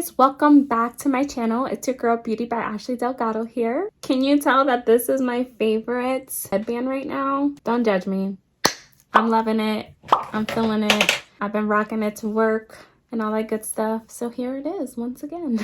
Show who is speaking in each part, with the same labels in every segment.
Speaker 1: guys, welcome back to my channel. It's your girl Beauty by Ashley Delgado here. Can you tell that this is my favorite headband right now? Don't judge me. I'm loving it. I'm feeling it. I've been rocking it to work and all that good stuff. So here it is once again.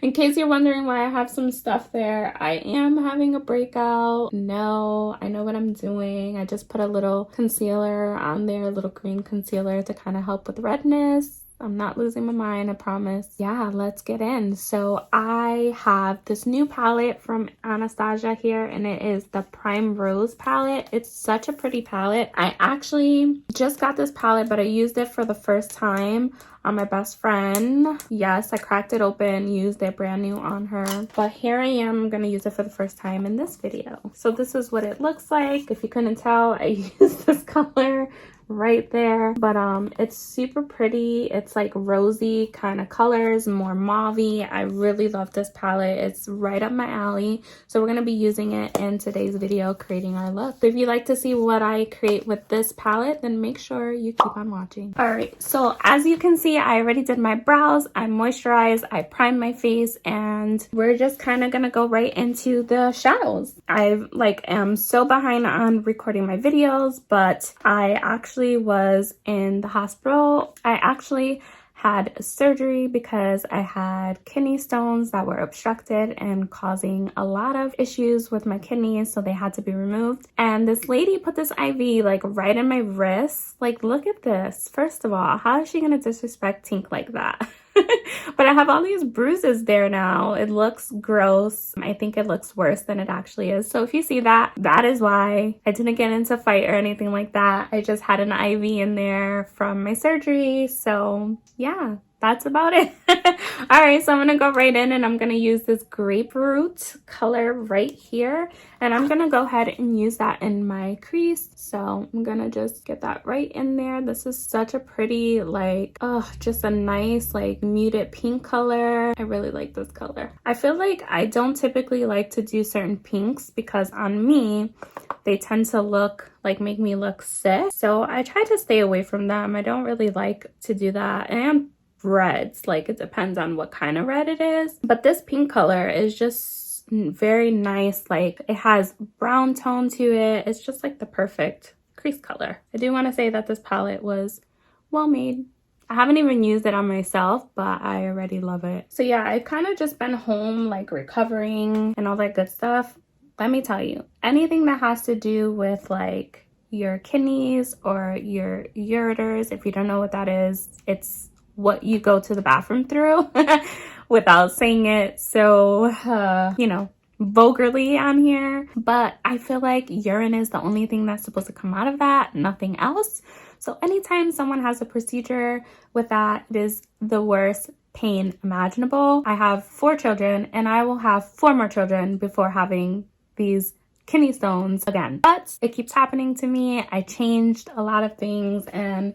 Speaker 1: In case you're wondering why I have some stuff there, I am having a breakout. No, I know what I'm doing. I just put a little concealer on there, a little green concealer to kind of help with redness. I'm not losing my mind, I promise. Yeah, let's get in. So I have this new palette from Anastasia here, and it is the Primrose palette. It's such a pretty palette. I actually just got this palette, but I used it for the first time on my best friend. Yes, I cracked it open, used it brand new on her. But here I am, I'm gonna use it for the first time in this video. So this is what it looks like. If you couldn't tell, I used this color right there, but it's super pretty. It's like rosy kind of colors, more mauve-y. I really love this palette. It's right up my alley, so we're going to be using it in today's video, creating our look. So if you'd like to see what I create with this palette, then make sure you keep on watching. All right, so as you can see, I already did my brows, I moisturized, I primed my face, and we're just kind of gonna go right into the shadows. I am so behind on recording my videos, but I actually was in the hospital. I actually had surgery because I had kidney stones that were obstructed and causing a lot of issues with my kidneys, so they had to be removed. And this lady put this IV like right in my wrist. Like, look at this. First of all, how is she gonna disrespect Tink like that? But I have all these bruises there now. It looks gross. I think it looks worse than it actually is. So if you see that, that is why. I didn't get into a fight or anything like that. I just had an IV in there from my surgery. So yeah, that's about it. All right, so I'm gonna go right in and I'm gonna use this grapefruit color right here, and I'm gonna go ahead and use that in my crease. So I'm gonna just get that right in there. This is such a pretty, like, oh, just a nice like muted pink color. I really like this color. I feel like I don't typically like to do certain pinks because on me they tend to look like, make me look sick, so I try to stay away from them. I don't really like to do that. And reds, like, it depends on what kind of red it is, but this pink color is just very nice. Like, it has brown tone to it. It's just like the perfect crease color. I do want to say that this palette was well made. I haven't even used it on myself, but I already love it. So yeah, I've kind of just been home, like, recovering and all that good stuff. Let me tell you, anything that has to do with like your kidneys or your ureters, if you don't know what that is, it's what you go to the bathroom through without saying it so you know, vulgarly on here. But I feel like urine is the only thing that's supposed to come out of that, nothing else. So anytime someone has a procedure with that, it is the worst pain imaginable. I have 4 children and I will have 4 more children before having these kidney stones again, but it keeps happening to me. I changed a lot of things and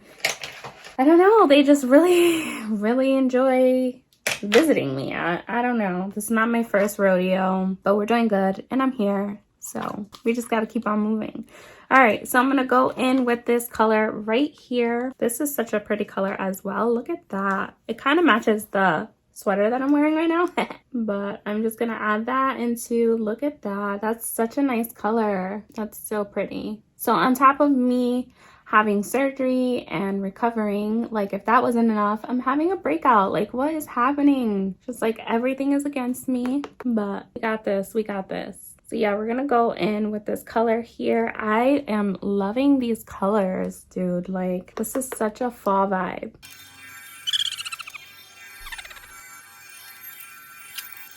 Speaker 1: I don't know, they just really enjoy visiting me. I don't know. This is not my first rodeo, but we're doing good and I'm here. So we just got to keep on moving. All right, so I'm going to go in with this color right here. This is such a pretty color as well. Look at that. It kind of matches the sweater that I'm wearing right now. But I'm just going to add that into, look at that. That's such a nice color. That's so pretty. So on top of me having surgery and recovering, like, if that wasn't enough, I'm having a breakout. Like, what is happening? Just like everything is against me, but we got this. We got this. So yeah, we're gonna go in with this color here. I am loving these colors, dude. Like, this is such a fall vibe.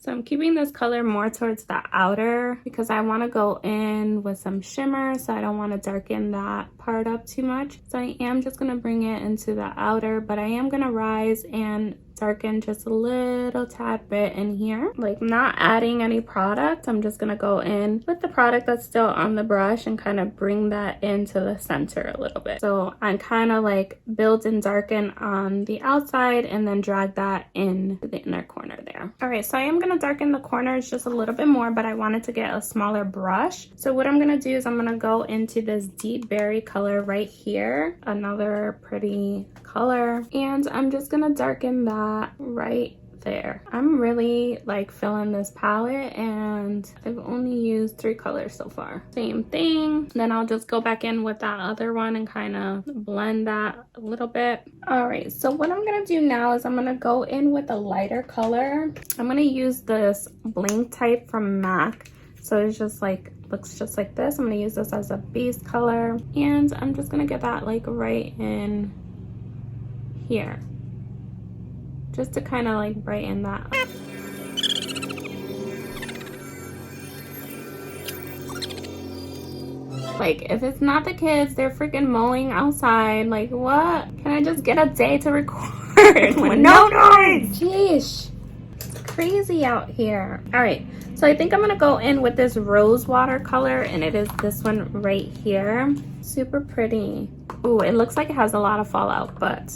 Speaker 1: So I'm keeping this color more towards the outer because I want to go in with some shimmer, so I don't want to darken that part up too much. So I am just going to bring it into the outer, but I am going to rise and darken just a little tad bit in here. Like, not adding any product. I'm just gonna go in with the product that's still on the brush and kind of bring that into the center a little bit. So I kind of like build and darken on the outside and then drag that in to the inner corner there. All right, so I am gonna darken the corners just a little bit more, but I wanted to get a smaller brush. So what I'm gonna do is I'm gonna go into this deep berry color right here. Another pretty color color, and I'm just gonna darken that right there. I'm really like feeling this palette, and I've only used 3 colors so far. Same thing. Then I'll just go back in with that other one and kind of blend that a little bit. All right, so what I'm gonna do now is I'm gonna go in with a lighter color. I'm gonna use this bling type from MAC. So it's just like, looks just like this. I'm gonna use this as a base color, and I'm just gonna get that like right in here, just to kind of like brighten that up. Like, if it's not the kids, they're freaking mowing outside. Like, what? Can I just get a day to record with no noise? Jeez, it's crazy out here. All right, so I think I'm gonna go in with this rose watercolor, and it is this one right here. Super pretty. Ooh, it looks like it has a lot of fallout, but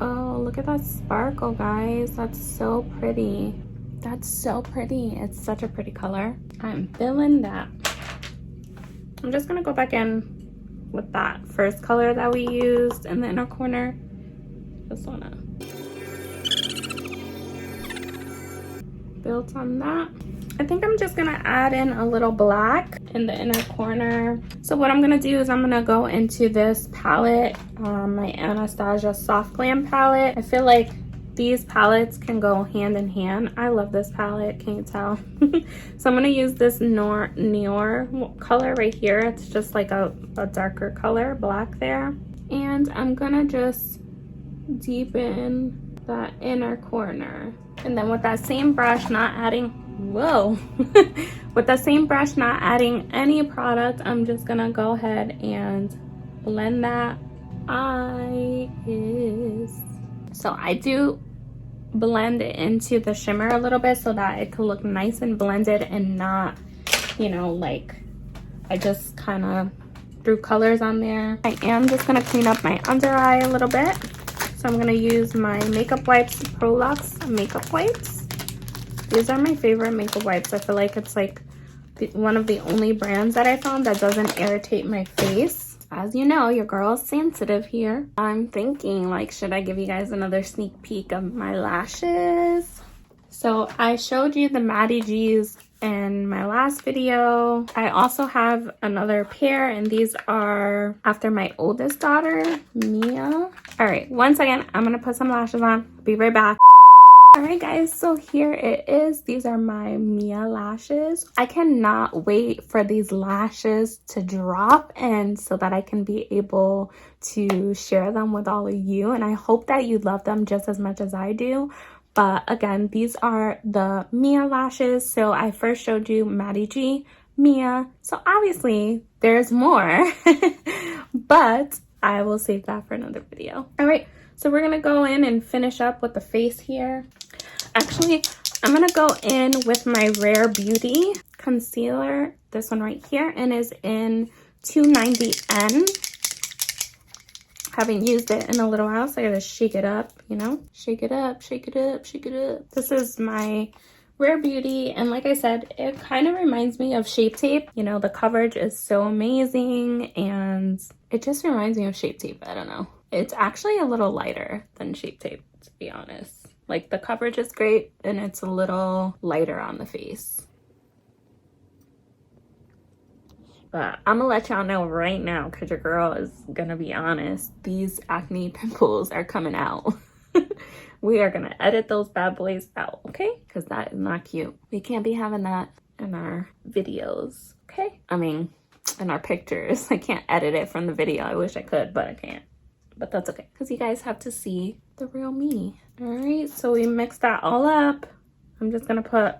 Speaker 1: oh, look at that sparkle, guys. That's so pretty. That's so pretty. It's such a pretty color. I'm feeling that. I'm just gonna go back in with that first color that we used in the inner corner. Just wanna build on that. I think I'm just gonna add in a little black in the inner corner. So what I'm gonna do is I'm gonna go into this palette, my Anastasia Soft Glam palette. I feel like these palettes can go hand in hand. I love this palette, can you tell? So I'm gonna use this Noir color right here. It's just like a darker color, black there. And I'm gonna just deepen that inner corner. And then with that same brush, not adding, whoa. With that same brush, not adding any product, I'm just gonna go ahead and blend that So I do blend it into the shimmer a little bit so that it could look nice and blended and not, you know, like I just kind of threw colors on there. I am just gonna clean up my under eye a little bit. So I'm gonna use my Makeup Wipes Pro Luxe makeup wipes. These are my favorite makeup wipes. I feel like it's like one of the only brands that I found that doesn't irritate my face. As you know, your girl's sensitive here. I'm thinking, like, should I give you guys another sneak peek of my lashes? So I showed you the Maddie G's in my last video. I also have another pair, and these are after my oldest daughter, Mia. All right, one second, I'm gonna put some lashes on. Be right back. All right, guys, so here it is. These are my Mia lashes. I cannot wait for these lashes to drop, and so that I can be able to share them with all of you. And I hope that you love them just as much as I do. But again, these are the Mia lashes. So I first showed you Maddie G, Mia. So obviously there's more, but I will save that for another video. All right, so we're gonna go in and finish up with the face here. Actually, I'm gonna go in with my Rare Beauty concealer, this one right here, and is in 290N. Haven't used it in a little while, so I gotta shake it up, you know? Shake it up, shake it up, shake it up. This is my Rare Beauty, and like I said, it kind of reminds me of Shape Tape. You know, the coverage is so amazing, and it just reminds me of Shape Tape. I don't know. It's actually a little lighter than Shape Tape, to be honest. Like, the coverage is great, and it's a little lighter on the face. But I'm gonna let y'all know right now, because your girl is gonna be honest, these acne pimples are coming out. We are gonna edit those bad boys out, okay? Because that is not cute. We can't be having that in our videos, okay? I mean, in our pictures. I can't edit it from the video. I wish I could, but I can't. But that's okay, because you guys have to see the real me. All right, so we mixed that all up. I'm just gonna put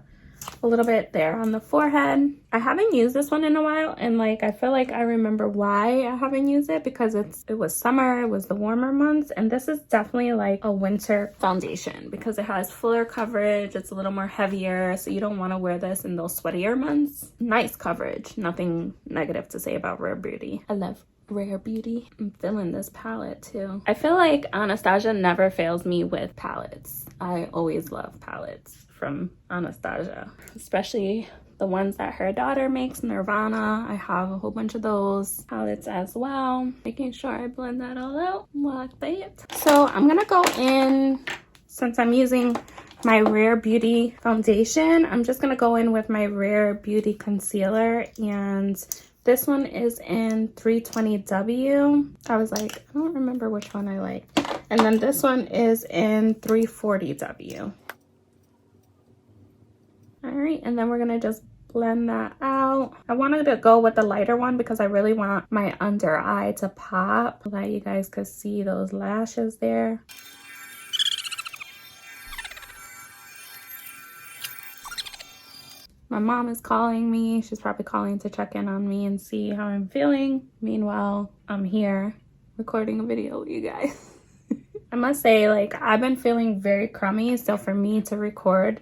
Speaker 1: a little bit there on the forehead. I haven't used this one in a while, and like I feel like I remember why I haven't used it, because it was summer, it was the warmer months, and this is definitely like a winter foundation because it has fuller coverage, it's a little more heavier, so you don't want to wear this in those sweatier months. Nice coverage, nothing negative to say about Rare Beauty. I love Rare Beauty. I'm feeling this palette too. I feel like Anastasia never fails me with palettes. I always love palettes from Anastasia, especially the ones that her daughter makes, Nirvana. I have a whole bunch of those palettes as well. Making sure I blend that all out like that. So I'm gonna go in, since I'm using my Rare Beauty foundation, I'm just gonna go in with my Rare Beauty concealer, and this one is in 320W. I was like, I don't remember which one I like. And then this one is in 340W. All right, and then we're gonna just blend that out. I wanted to go with the lighter one because I really want my under eye to pop so that you guys could see those lashes there. My mom is calling me. She's probably calling to check in on me and see how I'm feeling. Meanwhile, I'm here recording a video with you guys. I must say, like, I've been feeling very crummy, so for me to record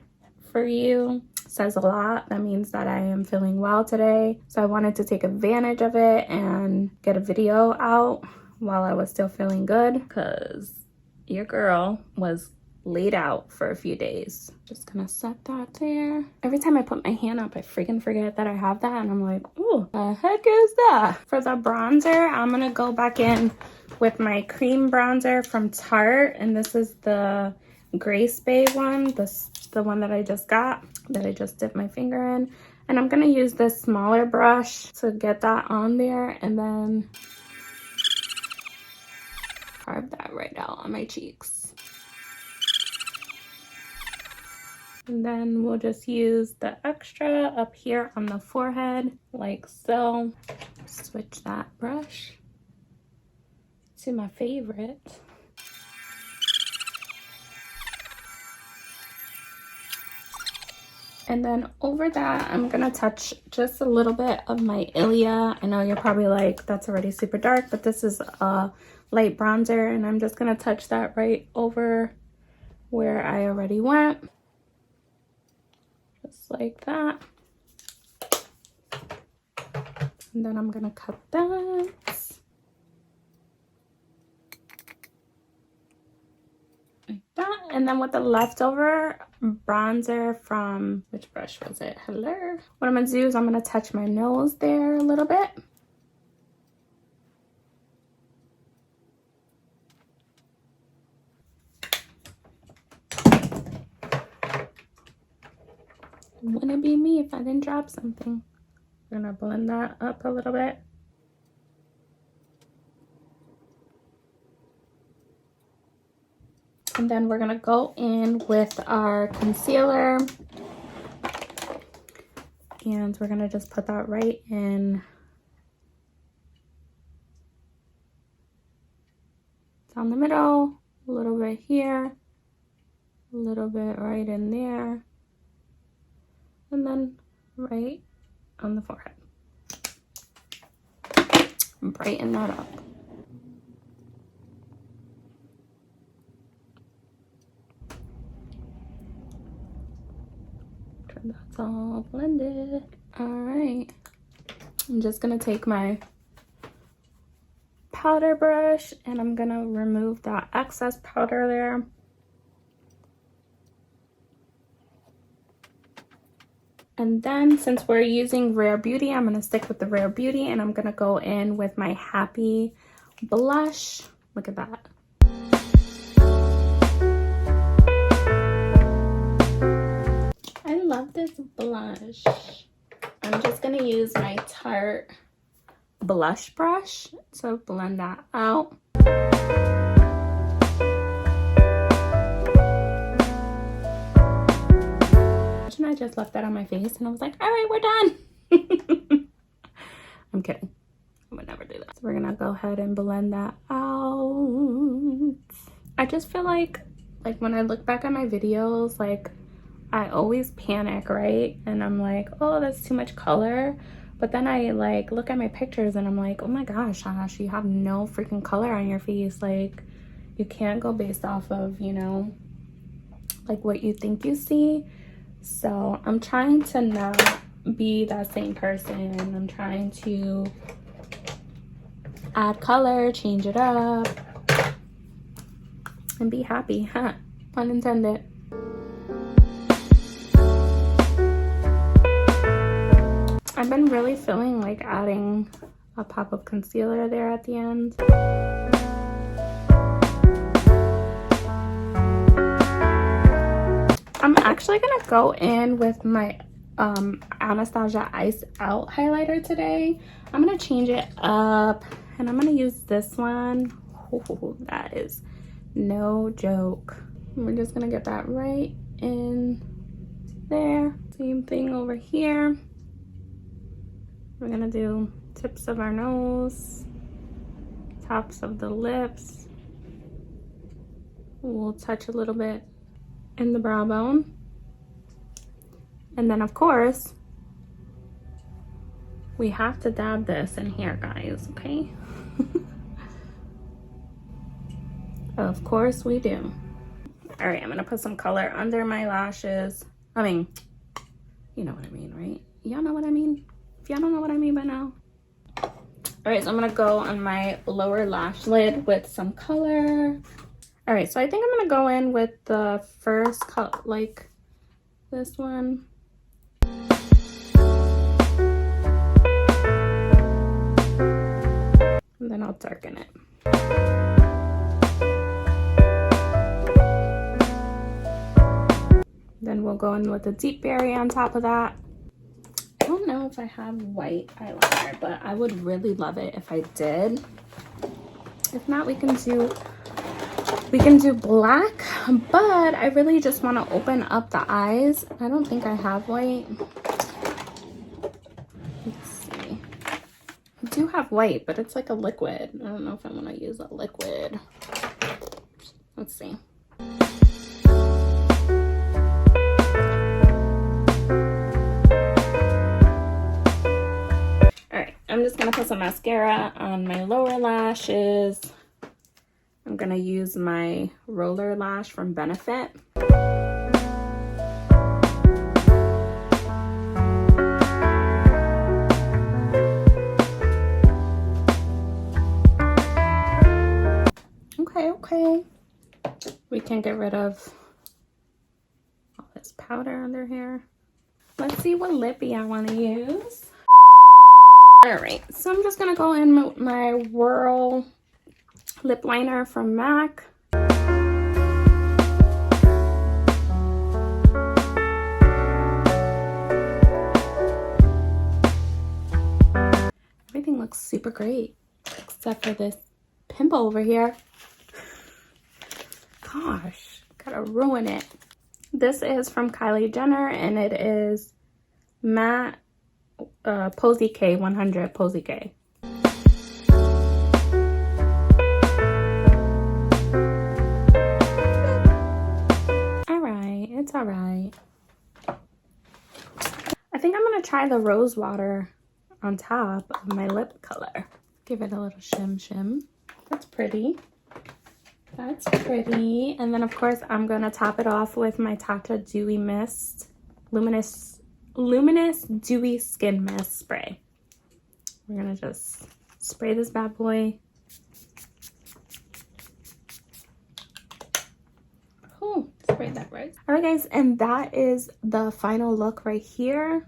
Speaker 1: for you says a lot. That means that I am feeling well today. So I wanted to take advantage of it and get a video out while I was still feeling good, because your girl was laid out for a few days. Just gonna set that there. Every time I put my hand up, I freaking forget that I have that, and I'm like, oh, the heck is that? For the bronzer, I'm gonna go back in with my cream bronzer from Tarte, and this is the Grace Bay one. This the one that I just got, that I just dipped my finger in, and I'm gonna use this smaller brush to get that on there, and then carve that right out on my cheeks. And then we'll just use the extra up here on the forehead, like so. Switch that brush to my favorite. And then over that, I'm gonna touch just a little bit of my Ilia. I know you're probably like, that's already super dark, but this is a light bronzer, and I'm just gonna touch that right over where I already went. Just like that. And then I'm gonna cut that. Like that. And then with the leftover bronzer from, which brush was it? Hello. What I'm gonna do is I'm gonna touch my nose there a little bit. Wouldn't be me if I didn't drop something. I'm gonna blend that up a little bit. And then we're gonna go in with our concealer, and we're gonna just put that right in down the middle, a little bit here, a little bit right in there, and then right on the forehead. Brighten that up. That's all blended. All right, I'm just gonna take my powder brush and I'm gonna remove that excess powder there. And then since we're using Rare Beauty, I'm gonna stick with the Rare Beauty, and I'm gonna go in with my Happy blush. Look at that. I love this blush. I'm just gonna use my Tarte blush brush to blend that out. And I just left that on my face and I was like, all right, we're done. I'm kidding. I would never do that. So we're gonna go ahead and blend that out. I just feel like when I look back at my videos, like I always panic, right? And I'm like, oh, that's too much color. But then I like look at my pictures and I'm like, oh my gosh, Ash, you have no freaking color on your face. Like, you can't go based off of, you know, like what you think you see. So I'm trying to not be that same person. I'm trying to add color, change it up, and be happy, huh? Pun intended. I've been really feeling like adding a pop of concealer there at the end. I'm actually gonna go in with my Anastasia Ice Out highlighter today. I'm gonna change it up and I'm gonna use this one. Oh, that is no joke. We're just gonna get that right in there. Same thing over here. We're gonna do tips of our nose, tops of the lips. We'll touch a little bit in the brow bone. And then of course, we have to dab this in here, guys, okay? Of course we do. All right, I'm gonna put some color under my lashes. I mean, you know what I mean, right? Y'all know what I mean? If y'all don't know what I mean by now. All right, so I'm gonna go on my lower lash lid with some color. All right, so I think I'm gonna go in with the first cut, like this one. And then I'll darken it. Then we'll go in with a deep berry on top of that. I don't know if I have white eyeliner, but I would really love it if I did. If not, we can do black, but I really just want to open up the eyes. I don't think I have white. Let's see. I do have white, but it's like a liquid. I don't know if I want to use a liquid. Let's see. I'm just gonna put some mascara on my lower lashes. I'm gonna use my roller lash from Benefit. Okay. We can get rid of all this powder under here. Let's see what lippy I wanna use. All right, so I'm just gonna go in with my Whirl lip liner from MAC. Everything looks super great, except for this pimple over here. Gosh, gotta ruin it. This is from Kylie Jenner, and it is matte Posy K 100 Posy K. Alright, it's alright. I think I'm gonna try the rose water on top of my lip color. Give it a little shim. That's pretty. That's pretty. And then of course I'm gonna top it off with my Tata Dewy Mist Luminous Dewy Skin Mist Spray. We're gonna just spray this bad boy. Oh, spray that right. All right, guys, and that is the final look right here.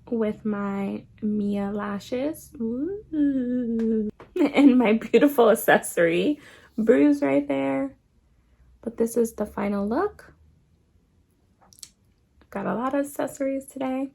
Speaker 1: With my Mia lashes. Ooh. And my beautiful accessory bruise right there. But this is the final look. Got a lot of accessories today.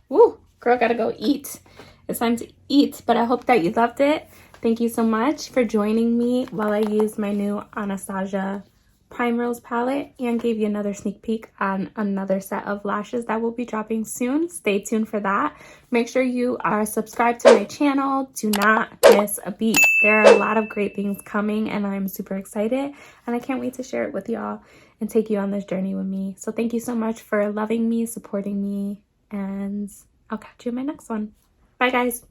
Speaker 1: Woo, girl, gotta go eat. It's time to eat, but I hope that you loved it. Thank you so much for joining me while I use my new Anastasia Primrose palette and gave you another sneak peek on another set of lashes that will be dropping soon. Stay tuned for that. Make sure you are subscribed to my channel. Do not miss a beat. There are a lot of great things coming and I'm super excited and I can't wait to share it with y'all and take you on this journey with me. So thank you so much for loving me, supporting me, and I'll catch you in my next one. Bye guys.